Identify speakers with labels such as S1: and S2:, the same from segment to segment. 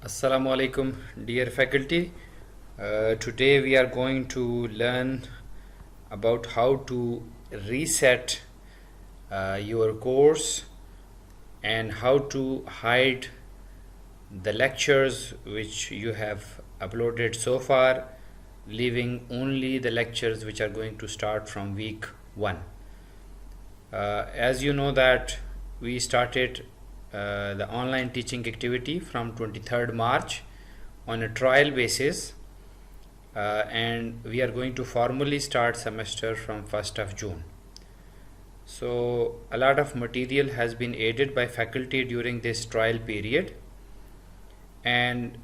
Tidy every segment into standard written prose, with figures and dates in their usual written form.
S1: Assalamu alaikum, dear faculty. Today we are going to learn about how to reset your course and how to hide the lectures which you have uploaded so far, leaving only the lectures which are going to start from week 1. As you know that we started the online teaching activity from 23rd March on a trial basis, and we are going to formally start semester from 1st of June. So a lot of material has been added by faculty during this trial period, and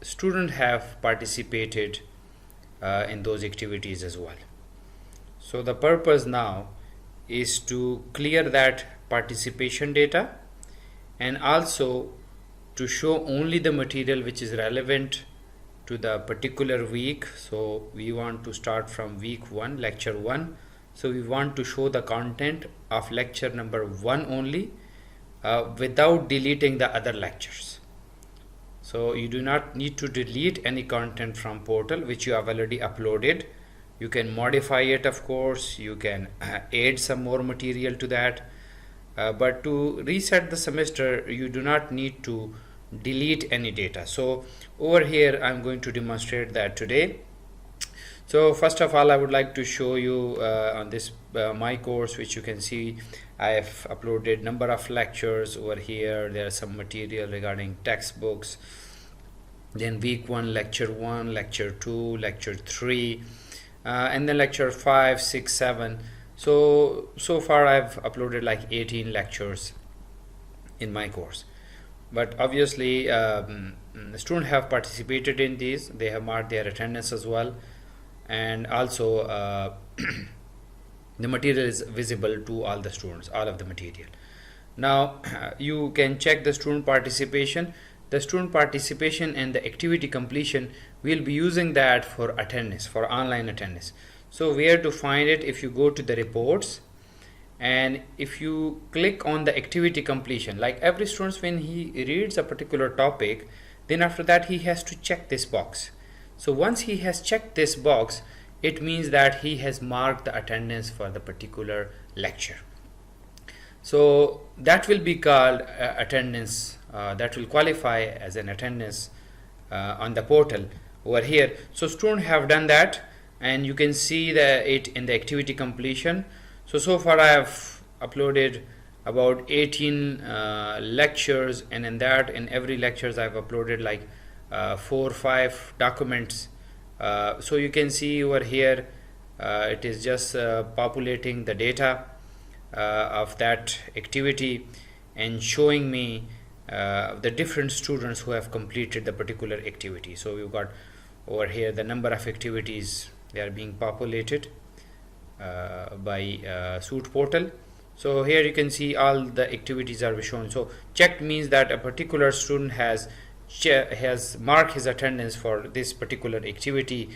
S1: students have participated in those activities as well. So the purpose now is to clear that participation data and also to show only the material which is relevant to the particular week. So we want to start from week 1, lecture 1. So we want to show the content of lecture number 1 only, without deleting the other lectures. So you do not need to delete any content from portal which you have already uploaded. You can modify it, of course, you can add some more material to that, but to reset the semester you do not need to delete any data. So over here I'm going to demonstrate that today. So first of all, I would like to show you on this my course, which you can see I have uploaded number of lectures over here. There are some material regarding textbooks, then week 1 lecture 1, lecture 2, lecture 3, and then lecture 5, 6, 7. So far I've uploaded like 18 lectures in my course, but obviously the students have participated in these. They have marked their attendance as well, and also the material is visible to all the students, all of the material. Now you can check the student participation. The student participation and the activity completion, we'll be using that for attendance, for online attendance. So where to find it? If you go to the reports and if you click on the activity completion, like every student, when he reads a particular topic, then after that he has to check this box. So once he has checked this box, it means that he has marked the attendance for the particular lecture. So that will be called attendance, that will qualify as an attendance on the portal over here. So students have done that, and you can see it in the activity completion. So far I have uploaded about 18 lectures, and in every lectures I've uploaded like 4 or 5 documents. So you can see over here it is just populating the data of that activity and showing me the different students who have completed the particular activity. So we've got over here the number of activities. They are being populated by Suite portal. So here you can see all the activities are shown. So checked means that a particular student has marked his attendance for this particular activity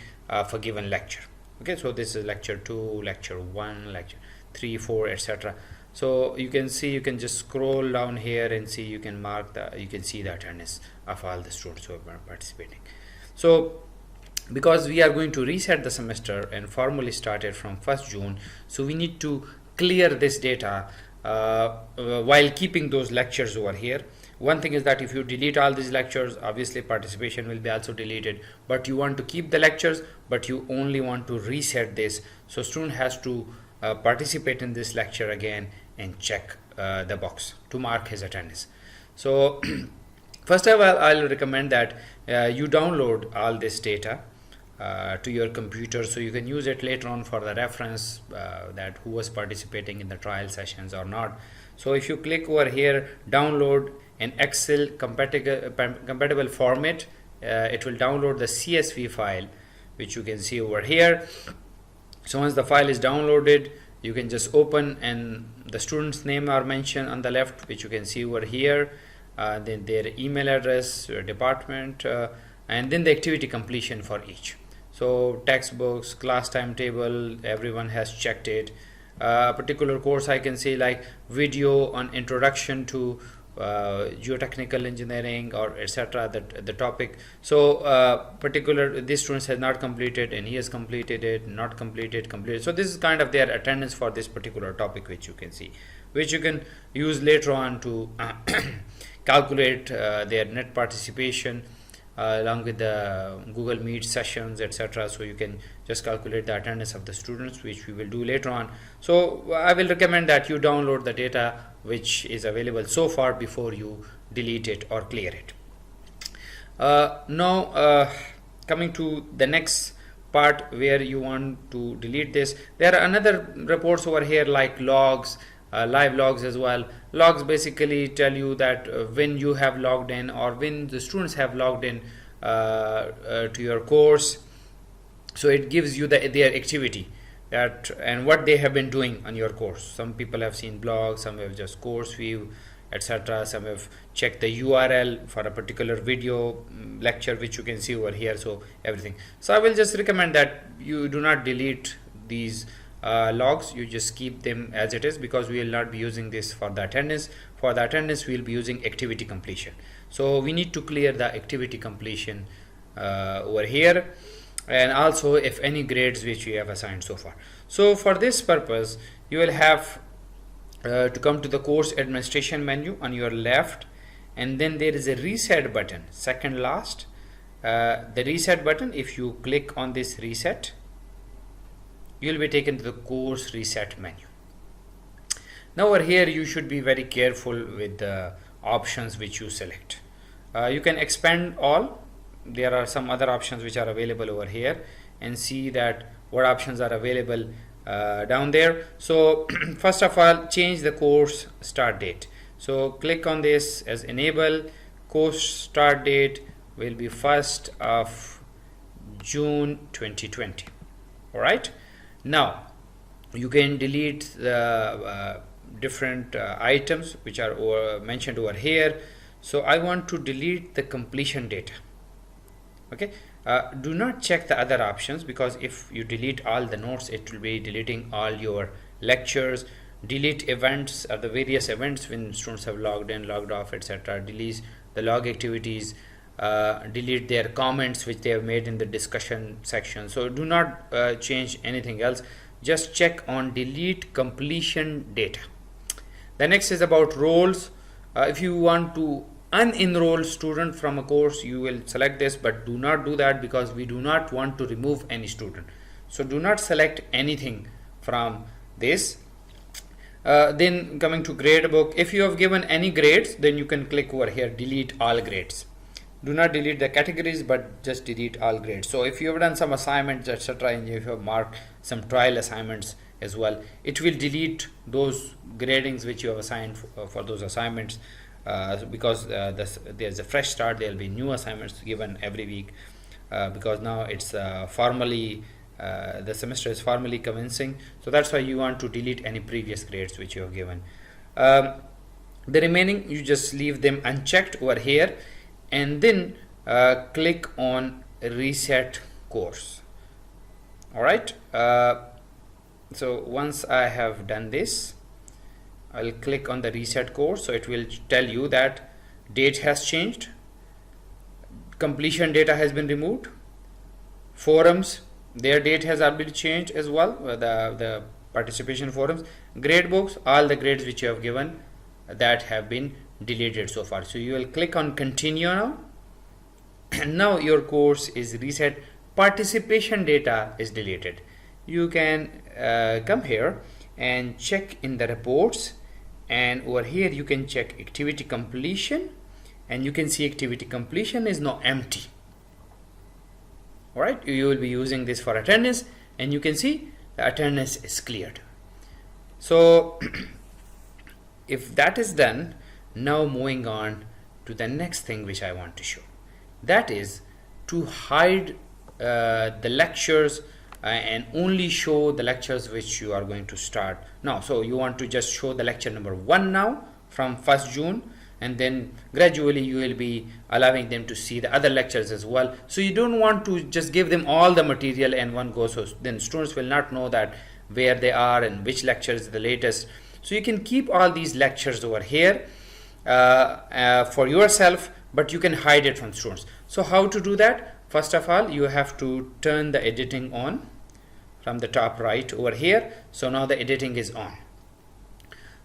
S1: for given lecture. Okay, so this is lecture 2, lecture 1, lecture 3, 4, etc. So you can see, you can just scroll down here and see, you can see the attendance of all the students who are participating. So because we are going to reset the semester and formally started from 1st June, so we need to clear this data while keeping those lectures over here. One thing is that if you delete all these lectures, obviously participation will be also deleted, but you want to keep the lectures, but you only want to reset this. So student has to participate in this lecture again and check the box to mark his attendance. So first of all, I'll recommend that you download all this data to your computer, so you can use it later on for the reference that who was participating in the trial sessions or not. So if you click over here, download an Excel compatible format, it will download the CSV file, which you can see over here. So once the file is downloaded, you can just open, and the student's name are mentioned on the left, which you can see over here, then their email address, department, and then the activity completion for each. So textbooks, class timetable, everyone has checked it. A particular course I can say like video on introduction to geotechnical engineering or etc. the topic. So particular this student has not completed and he has completed it, not completed, completed. So this is kind of their attendance for this particular topic, which you can see, which you can use later on to calculate their net participation along with the Google Meet sessions, etc. So you can just calculate the attendance of the students, which we will do later on. So I will recommend that you download the data which is available so far before you delete it or clear it. Now coming to the next part where you want to delete this, there are another reports over here like logs, live logs as well. Logs basically tell you that when you have logged in or when the students have logged in to your course. So it gives you their activity that and what they have been doing on your course. Some people have seen blogs, some have just course view, etc. Some have checked the URL for a particular video lecture, which you can see over here. So everything. So I will just recommend that you do not delete these logs. You just keep them as it is, because we will not be using this for the attendance. For the attendance we will be using activity completion. So we need to clear the activity completion over here, and also if any grades which we have assigned so far. So for this purpose you will have to come to the course administration menu on your left, and then there is a reset button, second last. The reset button, if you click on this reset, you will be taken to the course reset menu. Now over here you should be very careful with the options which you select. You can expand all. There are some other options which are available over here, and see that what options are available down there. So first of all, change the course start date. So click on this as enable. Course start date will be 1st of June 2020. All right. Now you can delete the different items which are mentioned over here. So I want to delete the completion data. Okay, do not check the other options, because if you delete all the notes, it will be deleting all your lectures. Delete events, the various events when students have logged in, logged off, etc. Delete the log activities, delete their comments which they have made in the discussion section. So do not change anything else, just check on delete completion data. The next is about roles. If you want to unenroll student from a course, you will select this, but do not do that, because we do not want to remove any student. So do not select anything from this. Then coming to grade book, if you have given any grades, then you can click over here, delete all grades. Do not delete the categories, but just delete all grades. So if you have done some assignments, etc., and if you have marked some trial assignments as well, it will delete those gradings which you have assigned for those assignments. Because there's a fresh start, there will be new assignments given every week, because now it's formally the semester is formally commencing. So that's why you want to delete any previous grades which you have given. The remaining you just leave them unchecked over here, and then click on reset course. All right. So once I have done this, I'll click on the reset course. So it will tell you that date has changed, completion data has been removed, forums, their date has already changed as well, the participation forums, grade books, all the grades which you have given that have been deleted so far. So you will click on continue now, and now your course is reset, participation data is deleted. You can come here and check in the reports, and over here you can check activity completion, and you can see activity completion is now empty. All right, you will be using this for attendance, and you can see the attendance is cleared. So if that is done, now moving on to the next thing which I want to show, that is to hide the lectures and only show the lectures which you are going to start now. So you want to just show the lecture number 1 now from 1st June, and then gradually you will be allowing them to see the other lectures as well. So you don't want to just give them all the material in one go, so then students will not know that where they are and which lecture is the latest. So you can keep all these lectures over here. for yourself, but you can hide it from students. So how to do that? First of all, you have to turn the editing on from the top right over here. So now the editing is on.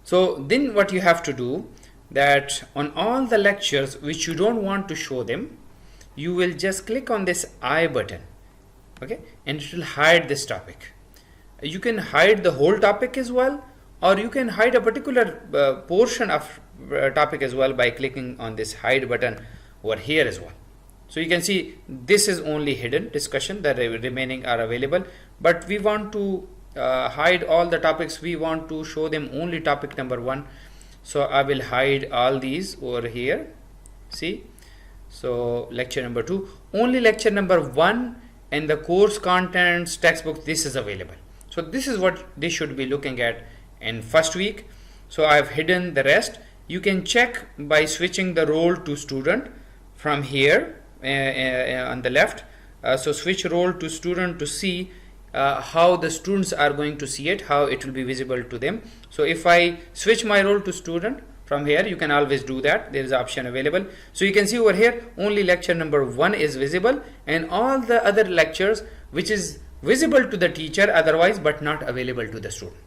S1: So then what you have to do, that on all the lectures which you don't want to show them, you will just click on this I button, okay, and it will hide this topic. You can hide the whole topic as well, or you can hide a particular portion of topic as well by clicking on this hide button over here as well. So you can see this is only hidden discussion, the remaining are available, but we want to hide all the topics. We want to show them only topic number 1. So I will hide all these over here. See, so lecture number 2, only lecture number 1 and the course contents, textbook, this is available. So this is what they should be looking at in first week. So I have hidden the rest. You can check by switching the role to student from here on the left. So switch role to student to see how the students are going to see it, how it will be visible to them. So if I switch my role to student from here, you can always do that. There is an option available. So you can see over here only lecture number 1 is visible, and all the other lectures which is visible to the teacher otherwise but not available to the student.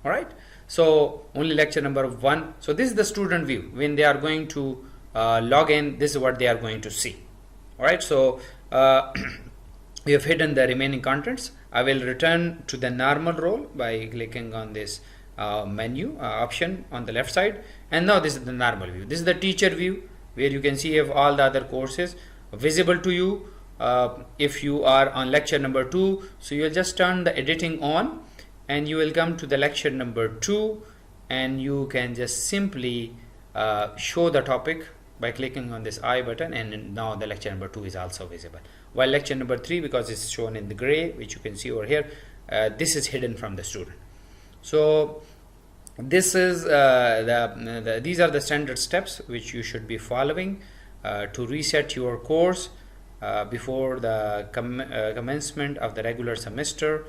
S1: All right, so only lecture number 1. So this is the student view. When they are going to log in, this is what they are going to see. All right, so we have hidden the remaining contents. I will return to the normal role by clicking on this menu option on the left side, and now this is the normal view. This is the teacher view, where you can see if all the other courses visible to you. If you are on lecture number 2, so you will just turn the editing on and you will come to the lecture number 2, and you can just simply show the topic by clicking on this I button, and now the lecture number 2 is also visible. While lecture number 3, because it's shown in the gray, which you can see over here, this is hidden from the student. So this is these are the standard steps which you should be following to reset your course before the commencement of the regular semester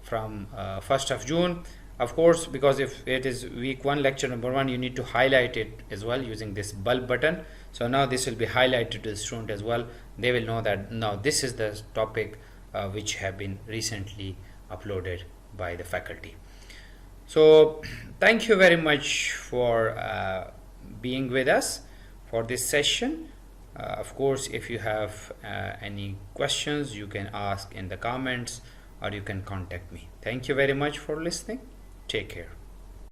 S1: from 1st of June. Of course, because if it is week 1 lecture number 1, you need to highlight it as well using this bulb button. So now this will be highlighted to the student as well. They will know that now this is the topic which have been recently uploaded by the faculty. So thank you very much for being with us for this session. Of course, if you have any questions, you can ask in the comments or you can contact me. Thank you very much for listening. Take care.